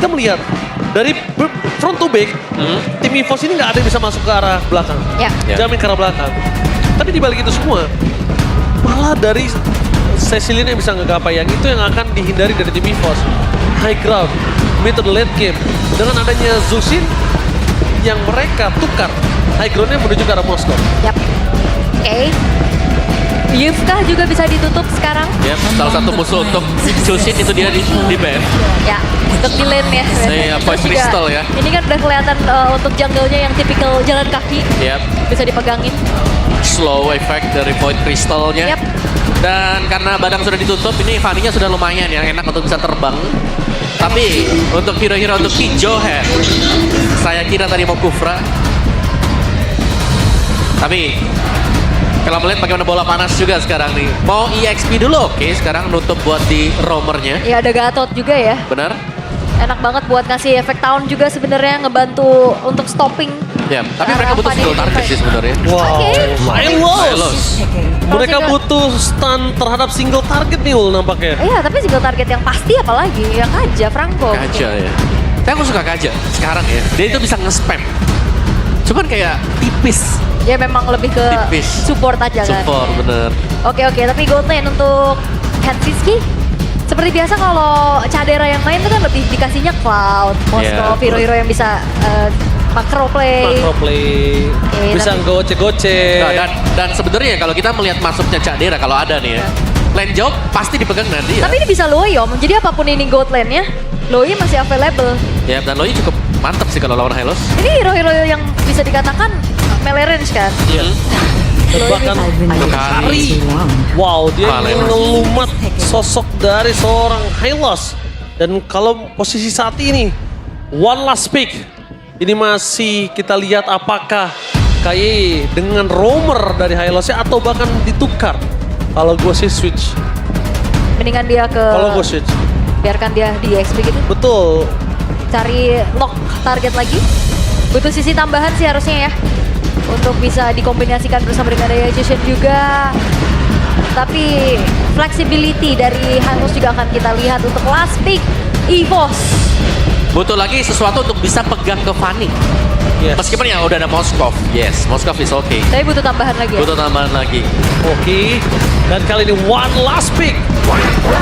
kita melihat dari front to back, tim EVOS ini nggak ada yang bisa masuk ke arah belakang. Ya. Jamin ke arah belakang. Tapi di balik itu semua, malah dari Cecilian yang bisa ngegapai yang itu yang akan dihindari dari tim EVOS. High ground, mid to the late game. Dengan adanya Zuxin yang mereka tukar high groundnya menuju ke arah Moskow. Yap. Oke. Yufka juga bisa ditutup sekarang. Ya, salah satu musuh untuk Zuxin itu dia di ban. Ya, untuk di lane ya. Iya, Void Terus juga, Crystal ya. Ini kan udah kelihatan untuk jungle-nya yang tipikal jalan kaki. Yap. Bisa dipegangin. Slow effect dari Void Crystal-nya. Yap. Dan karena badang sudah ditutup, ini Fanny-nya sudah lumayan ya, enak untuk bisa terbang. Tapi untuk hero-hero untuk Johan, saya kira tadi mau Kufra. Tapi kalau melihat bagaimana bola panas juga sekarang nih. Mau EXP dulu, oke. Sekarang nutup buat di roamernya. Ya ada Gatot juga ya. Benar? Enak banget buat ngasih efek tahun juga sebenarnya ngebantu untuk stopping. Ya, tapi mereka butuh Fanny skill target Levi. sih sebenarnya. Wow, Hylos. Mereka Kalau butuh stun terhadap single target nih Ul nampaknya. Iya, tapi single target yang pasti apalagi yang aja Franco. Kaja ya. Tapi aku suka Kaja sekarang ya. Dia itu bisa nge-spam. Cuman kayak tipis. Ya memang lebih ke Tipis. support aja kan. Support, bener. Oke, tapi gold lane untuk Hatsiski. Seperti biasa kalau Cadera yang main itu kan lebih dikasihnya Cloud, Moskow, Yeah, hero-hero yang bisa macro play. Macro play, Oke, bisa tapi- gocek-gocek. Nah, dan sebenarnya kalau kita melihat masuknya Cak Dera kalau ada nih ya. Lane jauh pasti dipegang nanti ya. Tapi ini bisa Loi Om, jadi apapun ini gold lane-nya, Loi masih available. Ya, dan Loi cukup mantap sih kalau lawan Hylos. Ini hero-hero yang bisa dikatakan melee range kan. Iya. Bahkan Kari. wow, dia Valen. ngelumat sosok dari seorang Hylos. Dan kalau posisi saat ini, one last pick. Ini masih kita lihat apakah KYE dengan roamer dari Hylosnya atau bahkan ditukar. Kalau gue sih switch. Mendingan dia ke Kalau gue switch. biarkan dia di XP gitu. Betul. Cari lock target lagi. Butuh sisi tambahan sih harusnya ya. Untuk bisa dikombinasikan bersama dengan Daya Jason juga. Tapi flexibility dari Hylos juga akan kita lihat untuk last pick EVOS. Butuh lagi sesuatu untuk bisa pegang ke Fanny. Yes. Meskipun ya udah ada Moskov. Yes, Moskov is okay. Tapi butuh tambahan lagi ya. Butuh tambahan lagi. Oke. Dan kali ini one last pick.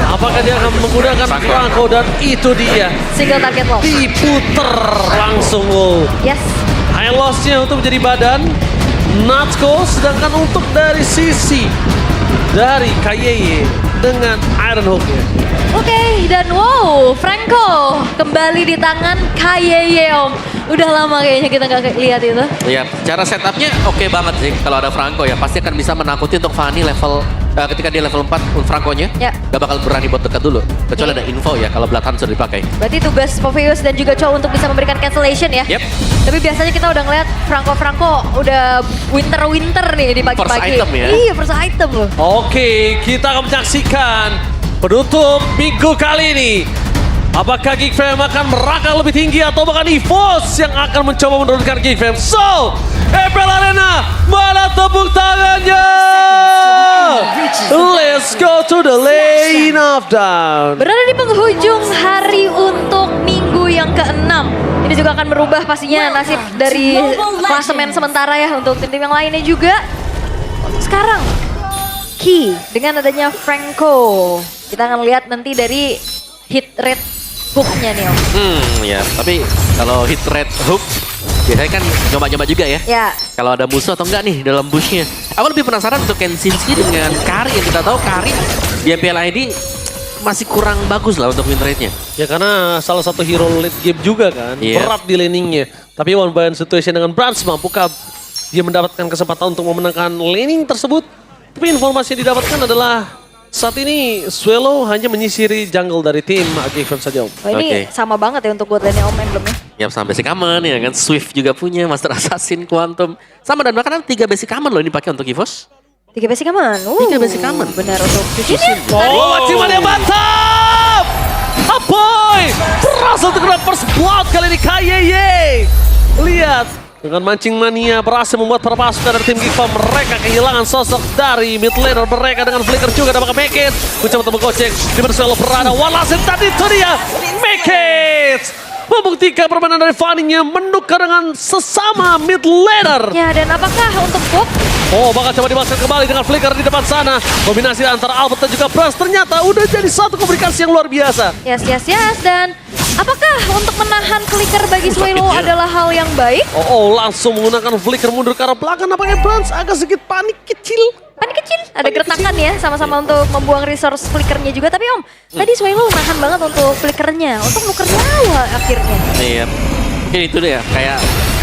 Apakah dia akan menggunakan Franco. Franco dan itu dia. Single target lock. Diputer langsung. Ul. Yes. Hylosnya untuk menjadi badan. Natsko sedangkan untuk dari sisi dari KYE dengan Iron Hook-nya. Oke, dan wow, Franco kembali di tangan KYE Om. Udah lama kayaknya kita nggak lihat itu. Ya, cara setupnya oke banget sih. Kalau ada Franco ya pasti akan bisa menakuti untuk Fanny level ketika dia level 4 Franco-nya. Ya. Gak bakal berani buat dekat dulu. Kecuali Oke. ada info ya kalau Bloodhound sudah dipakai. Berarti tugas Popheus dan juga Chow untuk bisa memberikan cancellation ya. Yep. Tapi biasanya kita udah ngeliat Franco udah winter nih di pagi-pagi. First item ya. Iya, first item loh. Oke, kita akan menyaksikan penutup minggu kali ini. Apakah Geek Fam akan merangkak lebih tinggi atau bahkan EVOS yang akan mencoba menurunkan Geek Fam? So, FPL Arena, mana tepuk tangannya? Let's go to the lane of down. Berada di penghujung hari untuk minggu yang ke-6. Ini juga akan merubah pastinya nasib dari klasemen sementara ya untuk tim-tim yang lainnya juga. Sekarang, Key dengan adanya Franco. Kita akan lihat nanti dari hit rate hook-nya nih Om. Ya, tapi kalau hit rate hook biasanya kan coba-coba juga ya. Ya, Kalau ada musuh atau enggak nih dalam bushnya. Aku lebih penasaran untuk Kensinski dengan Kari yang kita tahu Kari di MPL ID masih kurang bagus lah untuk win rate-nya. Ya karena salah satu hero late game juga kan, Iya. berat di laningnya. Tapi one by one situation dengan Brans, mampukah dia mendapatkan kesempatan untuk memenangkan laning tersebut? Tapi informasi yang didapatkan adalah saat ini Swallow hanya menyisiri jungle dari tim Geek Fam saja Om. oh, ini Oke. sama banget ya untuk buat lane Om emblemnya. Ya sampai basic common ya kan. Swift juga punya, Master Assassin, Quantum. Sama dan bahkan 3 basic common loh ini pakai untuk EVOS. 3 basic aman. 3 basic aman. Benar untuk Jushin. Oh, ciuman yang mantap! Apoy! Berhasil terkena first blood kali ini KYE. Lihat, dengan mancing mania berhasil membuat para pasukan dari tim Geek Fam mereka kehilangan sosok dari mid laner mereka dengan flicker juga dapat make it. Mencoba untuk menggocek di mana Swallow berada. One last hit tadi itu dia. Make it! membuktikan permainan dari Fanny-nya menukar dengan sesama mid laner. Ya, dan apakah untuk Pop? Oh, bakal coba dibahaskan kembali dengan flicker di depan sana. Kombinasi antara Albert dan juga Brans ternyata udah jadi satu komunikasi yang luar biasa. Yes. Dan apakah untuk menahan flicker bagi Swelo adalah hal yang baik? Oh, langsung menggunakan flicker mundur ke arah belakang. Nampaknya Brans agak sedikit panik kecil. Panik kecil, ada gertakan ya sama-sama untuk membuang resource flickernya juga. Tapi Om, tadi Swelo nahan banget untuk flickernya, untuk nuker nyawa akhirnya. Iya. Mungkin itu deh ya, kayak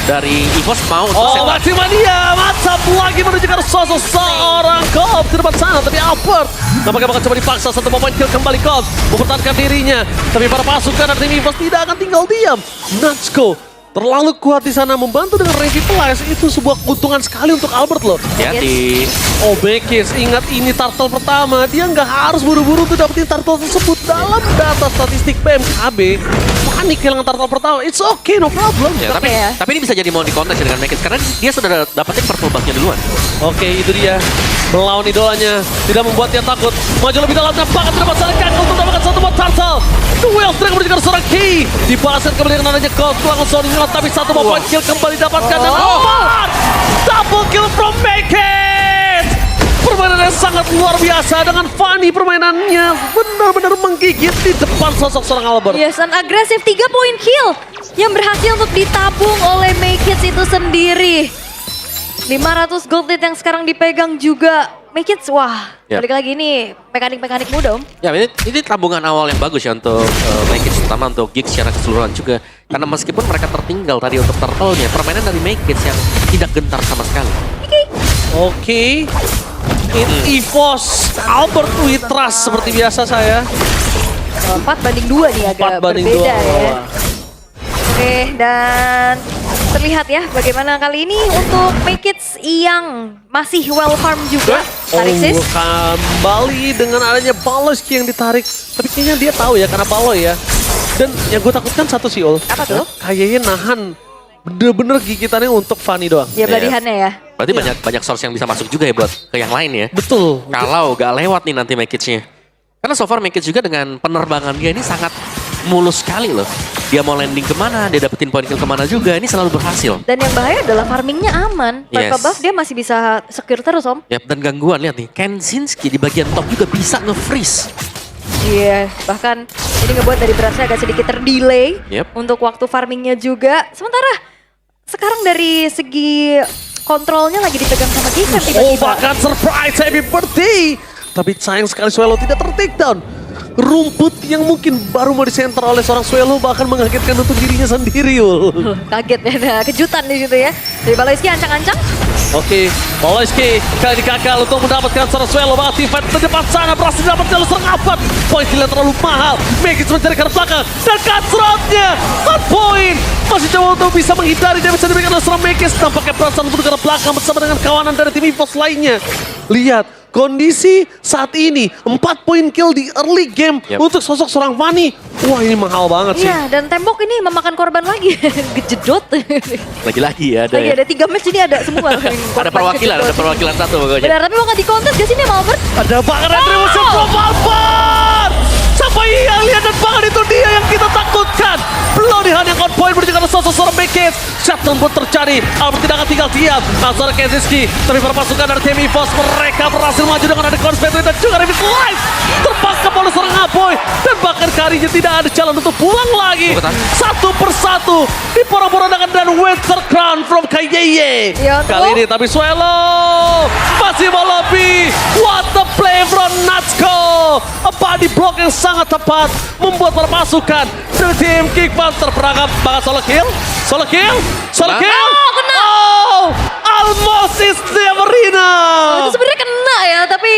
dari EVOS mau untuk Oh, setup. Maximania mantap lagi menuju ke sosok seorang Cobb di depan sana. Tapi Albert nampaknya bakal coba dipaksa satu momen kill kembali Cobb mempertahankan dirinya. Tapi para pasukan dari tim EVOS tidak akan tinggal diam. Natsuko terlalu kuat di sana membantu dengan revitalize. Itu sebuah keuntungan sekali untuk Albert loh. Hati-hati. Oh, Bekis, ingat ini turtle pertama. Dia nggak harus buru-buru untuk dapetin turtle tersebut. Dalam data statistik BMKB, panik kehilangan turtle pertama. It's okay, no problem. Ya, tapi ya. tapi ini bisa jadi mau dikontes dengan Mekis karena dia sudah dapetin purple buff-nya duluan. Oke, itu dia. Melawan idolanya. Tidak membuat dia takut. Maju lebih dalam dan bahkan tidak masalah kaki untuk mendapatkan satu buat turtle. Duel strike menuju ke seorang Key. Dibalaskan kembali dengan adanya Cold. Langsung Sorry, tapi satu point kill kembali dapatkan. Dan double kill from Mekis. Permainan yang sangat luar biasa dengan Fanny permainannya benar-benar menggigit di depan sosok seorang Albert. Yes, dan agresif 3 point kill yang berhasil untuk ditabung oleh Makeits itu sendiri. 500 gold lead yang sekarang dipegang juga Makeits. Wah, Ya. balik lagi ini mekanik-mekanik muda Om. Ya ini tabungan awal yang bagus ya untuk Mekis, terutama untuk Giggs secara keseluruhan juga. Karena meskipun mereka tertinggal tadi untuk turtle-nya, permainan dari Mekis yang tidak gentar sama sekali. Oke. EVOS Albert we trust seperti biasa saya. 4-2 nih agak 4-2 berbeda ya. bawah. Oke, dan terlihat ya bagaimana kali ini untuk Makeits yang masih well farm juga. Tarik sis. Kembali dengan adanya Baloski yang ditarik. Tapi kayaknya dia tahu ya karena Balo ya. Dan yang gue takutkan satu sih Ul. Apa tuh? Kayaknya nahan bener-bener gigitannya untuk Fanny doang. Ya beladihannya ya. Berarti banyak source yang bisa masuk juga ya buat ke yang lain ya. Betul. Kalau gak lewat nih nanti Mekitsnya. Karena so far Mekits juga dengan penerbangan dia ini sangat mulus sekali loh. Dia mau landing kemana, dia dapetin point kill kemana juga, ini selalu berhasil. Dan yang bahaya adalah farmingnya aman. Tanpa Yes. buff dia masih bisa secure terus Om. Yap, dan gangguan lihat nih, Kensinski di bagian top juga bisa nge-freeze. Iya, bahkan ini ngebuat dari berasnya agak sedikit terdelay Yep. untuk waktu farmingnya juga. Sementara sekarang dari segi kontrolnya lagi dipegang sama Gigan Oh, tiba-tiba. bahkan surprise happy birthday. Tapi sayang sekali Swallow tidak ter-takedown. Rumput yang mungkin baru mau disenter oleh seorang Swallow bahkan mengagetkan untuk dirinya sendiri, Yul. Kaget ya, ada kejutan di situ ya. Dari Baloiski ancang-ancang. Oke, Baloiski kali ini gagal untuk mendapatkan seorang Swallow. Bahkan tim fight di depan sana berhasil dapat jalur serang Albert. Poin kill terlalu mahal. Megis mencari ke belakang dan cutthroat-nya. 4 poin. Masih coba untuk bisa menghindari dan bisa diberikan oleh seorang Megis. Tampaknya perasaan untuk ke belakang bersama dengan kawanan dari tim EVOS lainnya. Lihat. Kondisi saat ini 4 poin kill di early game untuk sosok seorang Fanny. Wah, ini mahal banget sih. Iya, dan tembok ini memakan korban lagi. Gejedot. Lagi-lagi ya ada Lagi ya. ada 3 match ini ada semua. Ada perwakilan satu pokoknya. Benar, tapi mau nggak dikontes gak sih nih Albert? Ada banget retribution from Albert. Sampai yang lihat dan bahkan itu dia yang kita takutkan. Pelodihan yang on point menuju ke sosok seorang Bekis. Shutdown pun terjadi. Albert tidak akan tinggal diam. Seorang Kensinski. Tapi para pasukan dari tim EVOS mereka berhasil maju dengan ada Conspirator dan juga Revitalize. Terpaksa oleh seorang Apoy. Dan bahkan karinya tidak ada jalan untuk pulang lagi. Satu persatu diporak-porandakan dan Winter Crown from Kayeye. Ya, Kali ini tapi Swallow masih melobi. What the play from Natsuko. A body block yang sangat tepat membuat para pasukan dari tim Kickman terperangkap. Bahkan solo kill. Kena. Oh, almost is the arena. Itu sebenarnya kena ya, tapi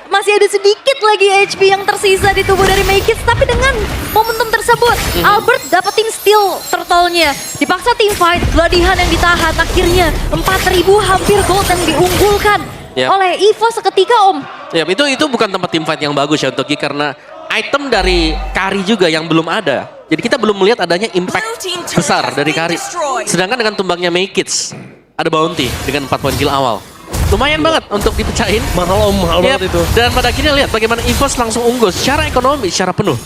masih ada sedikit lagi HP yang tersisa di tubuh dari Makeits. Tapi dengan momentum tersebut, Albert dapetin steal turtle-nya. Dipaksa team fight, pelatihan yang ditahan. Akhirnya 4.000 hampir gold yang diunggulkan oleh EVOS seketika Om. Ya, itu bukan tempat team fight yang bagus ya untuk Gig karena item dari Kari juga yang belum ada. Jadi kita belum melihat adanya impact besar dari Kari. Sedangkan dengan tumbangnya Makeits, ada bounty dengan 4 poin kill awal. Lumayan banget untuk dipecahin. Mahal banget itu. Dan pada akhirnya lihat bagaimana EVOS langsung unggul secara ekonomi, secara penuh.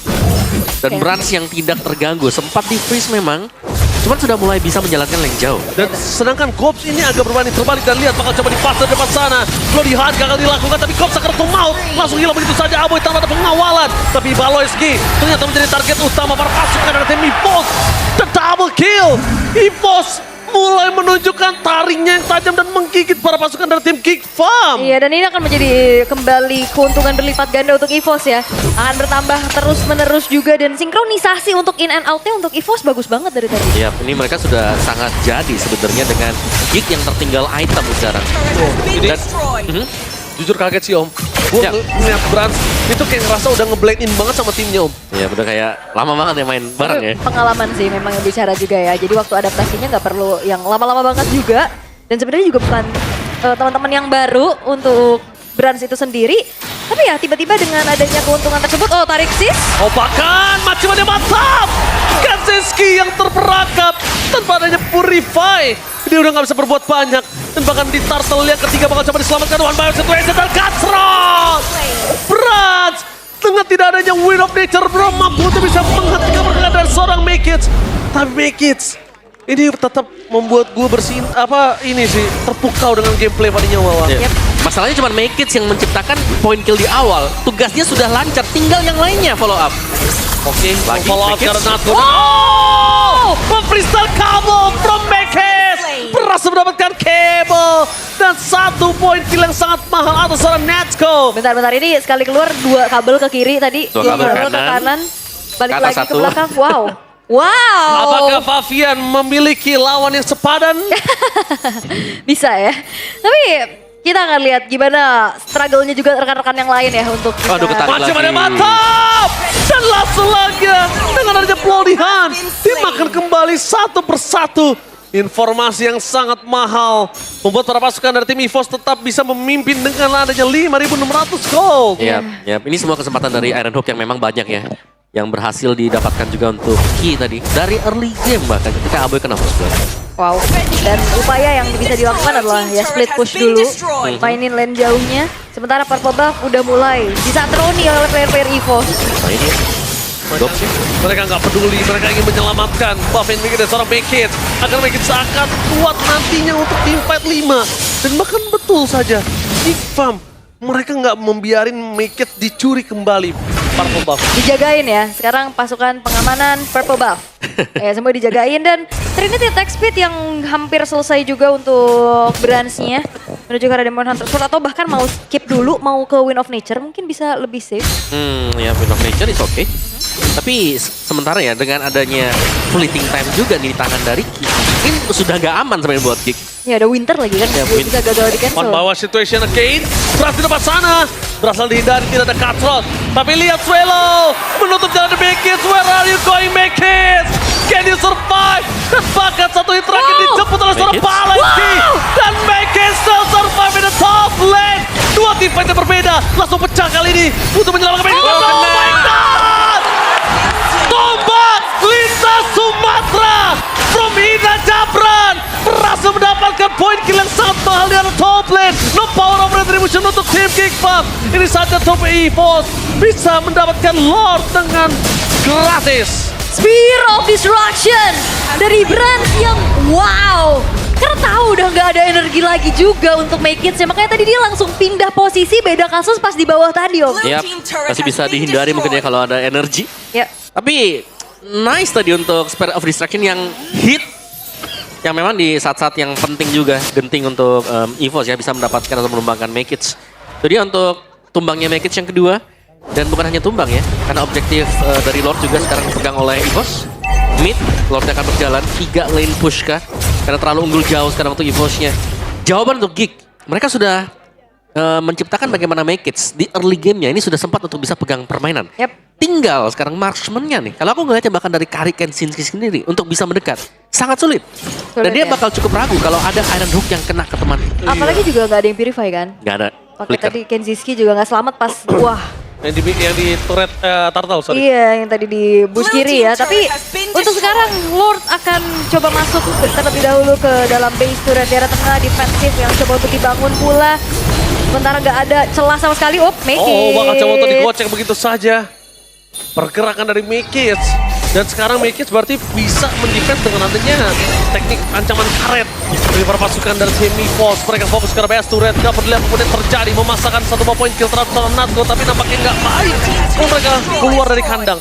Dan Brans yang tidak terganggu, sempat di freeze memang, cuman sudah mulai bisa menjalankan lane jauh. Dan sedangkan Gops ini agak berbanding terbalik dan lihat bakal coba dipas dari depan sana. Bloody Hunt gagal dilakukan tapi Gops akan maut. Langsung hilang begitu saja Aboy tanpa ada pengawalan. Tapi Balo SG ternyata menjadi target utama para pasukan dari tim EVOS. The double kill. EVOS mulai menunjukkan taringnya yang tajam dan menggigit para pasukan dari tim Geek Farm. Iya, dan ini akan menjadi kembali keuntungan berlipat ganda untuk EVOS ya. Akan bertambah terus-menerus juga dan sinkronisasi untuk in and out-nya untuk EVOS bagus banget dari tadi. Ya, ini mereka sudah sangat jadi sebenarnya dengan Geek yang tertinggal item sekarang. Dan, Jujur kaget sih Om. Gue Ya. ngeliat Brans itu kayak ngerasa udah nge-blend in banget sama timnya Om. ya udah kayak lama banget ya main bareng ya. Pengalaman sih memang yang bicara juga ya. Jadi waktu adaptasinya nggak perlu yang lama-lama banget juga. Dan sebenarnya juga bukan teman-teman yang baru untuk Brans itu sendiri. Tapi ya tiba-tiba dengan adanya keuntungan tersebut, oh tarik sis. Oh bahkan macam ada mantap. Kaczynski yang terperangkap tanpa adanya Purify. Dia udah nggak bisa berbuat banyak. Dan bahkan di turtle yang ketiga bakal coba diselamatkan one by one situation dan Cutthroat. Brans dengan tidak adanya Wind of Nature belum mampu untuk bisa menghentikan pergerakan dari seorang Makids. Tapi Makids ini tetap membuat gue terpukau dengan gameplay tadinya Wawa. Ya. Masalahnya cuma Makids yang menciptakan point kill di awal. Tugasnya sudah lancar, tinggal yang lainnya follow up. Oke, Lagi follow up Makids. karena Natsu. Oh! Freestyle kabel from Makids. Berhasil mendapatkan kabel. Dan 1 poin kill yang sangat mahal atas seorang Natsuko. Bentar-bentar ini sekali keluar 2 kabel ke kiri tadi. 2 kabel ke kanan. kanan. Balik Ke atas lagi ke 1. belakang. Wow. Wow. Apakah Favian memiliki lawan yang sepadan? Bisa ya. Tapi kita akan lihat gimana struggle-nya juga rekan-rekan yang lain ya untuk kita. Waduh, ketarik. Masih ada Lagi. mantap. Dan langsung lagi dengan adanya Bloody Hunt. Dimakan kembali satu persatu. Informasi yang sangat mahal membuat para pasukan dari tim EVOS tetap bisa memimpin dengan adanya 5.600 gold. Iya, ya. Ini semua kesempatan dari Iron Hook yang memang banyak ya. Yang berhasil didapatkan juga untuk Ki tadi. Dari early game bahkan ketika Aboy kena first blood. Wow. Dan upaya yang bisa dilakukan adalah ya split push dulu. Mainin lane jauhnya. Sementara Purple Buff udah mulai disatroni oleh player-player EVOS. Nah ini Gops sih. Mereka nggak peduli, mereka ingin menyelamatkan Buff and Makids dan seorang Makids. Agar Makids akan kuat nantinya untuk tim fight 5. Dan bahkan betul saja, Geek Farm mereka nggak membiarin Makids dicuri kembali Purple Buff. Dijagain ya. Sekarang pasukan pengamanan Purple Buff. Ya semua dijagain dan Trinity attack speed yang hampir selesai juga untuk Brans-nya. Menuju ke arah Demon Hunter Sword atau bahkan mau skip dulu, mau ke Wind of Nature mungkin bisa lebih safe. Ya Wind of Nature is okay. Tapi sementara ya dengan adanya fleeting time juga nih di tangan dari Ki, ini sudah nggak aman sebenarnya buat Geek. Ya ada Winter lagi kan, Ya, bisa gagal di cancel. On bawah situation again. Berhasil depan sana. Berhasil dihindari, tidak ada Cutthroat. Tapi lihat Swallow menutup jalan di Makids. Where are you going Makids? Can you survive? Dan bahkan satu hit terakhir Wow. dijemput oleh seorang Makids. Palanki. Wow. Dan Makids still survive in the top lane. 2 team fight yang berbeda. Langsung pecah kali ini. Untuk menyelamatkan Makids. Oh, Oh my God! Tombak lintas Sumatera from Ina Jabran berhasil mendapatkan poin kill yang sangat mahal di arah top lane. No power of retribution untuk tim Geek Farm. Ini saja top EVOS bisa mendapatkan Lord dengan gratis. Spear of Destruction dari Brans yang wow. Karena tahu udah nggak ada energi lagi juga untuk Makids ya. Makanya tadi dia langsung pindah posisi, beda kasus pas di bawah tadi Om. Ya, masih bisa dihindari mungkin ya kalau ada energi. Ya. Tapi nice tadi untuk Spirit of Destruction yang hit. Yang memang di saat-saat yang penting juga, genting untuk EVOS ya bisa mendapatkan atau menumbangkan Makids. Jadi untuk tumbangnya Makids yang kedua. Dan bukan hanya tumbang ya, karena objektif dari Lord juga sekarang dipegang oleh EVOS. Mid, Lordnya akan berjalan, 3 lane push kah? Karena terlalu unggul jauh sekarang untuk EVOS-nya. Jawaban untuk Geek, mereka sudah menciptakan bagaimana Makids di early game-nya ini sudah sempat untuk bisa pegang permainan. Yep. Tinggal sekarang marksman-nya nih. Kalau aku ngeliatnya bahkan dari Kari Kaczynski sendiri untuk bisa mendekat, sangat sulit. Dan Sulit, dia ya. bakal cukup ragu kalau ada Iron Hook yang kena ke teman. Apalagi juga nggak ada yang purify kan. Nggak ada. Pakai Flicker. tadi Kenziski juga nggak selamat pas wah. Yang di turret turtle, sorry. Iya, yang tadi di bush kiri ya. Tapi untuk sekarang Lord akan coba masuk terlebih dahulu ke dalam base turret daerah tengah defensif yang coba untuk dibangun pula. Sementara nggak ada celah sama sekali. Oh, make Oh, bakal coba untuk it. digocek begitu saja. pergerakan dari Mekis. Dan sekarang Mekis berarti bisa mendefense dengan adanya teknik ancaman karet dari para pasukan dari Semi-Force. Mereka fokus ke BS turret, gak peduli apapun yang terjadi, memasakkan satu poin kill terhadap seorang Natgo, tapi nampaknya nggak baik. Kalau mereka keluar dari kandang,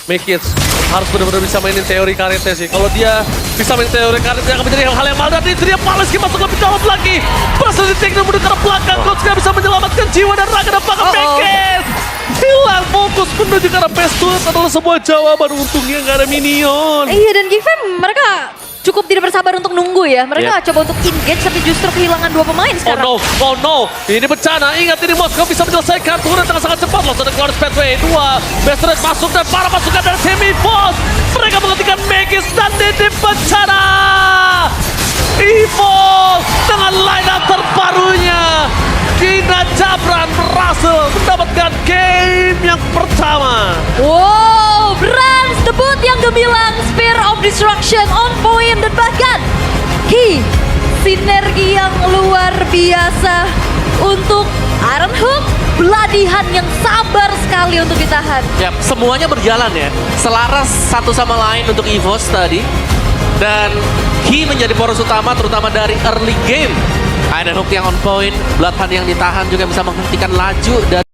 Mekis harus benar-benar bisa mainin teori karetnya sih. Kalau dia bisa main teori karetnya akan menjadi hal yang mahal. Dan itu dia Paleski masuk lebih jauh lagi. Berhasil di-take dan mundur ke arah belakang. Coach gak bisa menyelamatkan jiwa dan raga dan belakang Mekis. Hilang fokus menuju ke arah Pestus adalah sebuah jawaban. Untungnya nggak ada minion. Iya, dan Gfam mereka cukup tidak bersabar untuk nunggu ya. Mereka coba untuk engage tapi justru kehilangan 2 pemain sekarang. Oh no, ini bencana. Ingat ini Moskow bisa menyelesaikan turun dengan sangat cepat. Loh, ada keluar Speedway 2. Best Red masuk dan para pasukan dari Semi-Force. Mereka menghentikan Mekis dan ini bencana. EVOS dengan line up terbarunya. Gina Jabran berhasil mendapatkan game yang pertama. Wow, Brans debut yang gemilang, Spear of Destruction on point dan bahkan sinergi yang luar biasa untuk Iron Hook, Beladihan yang sabar sekali untuk ditahan. Ya, semuanya berjalan ya, selaras satu sama lain untuk EVOS tadi. Dan Key menjadi poros utama terutama dari early game. Iron Hook yang on point, Bloodhound yang ditahan juga bisa menghentikan laju dari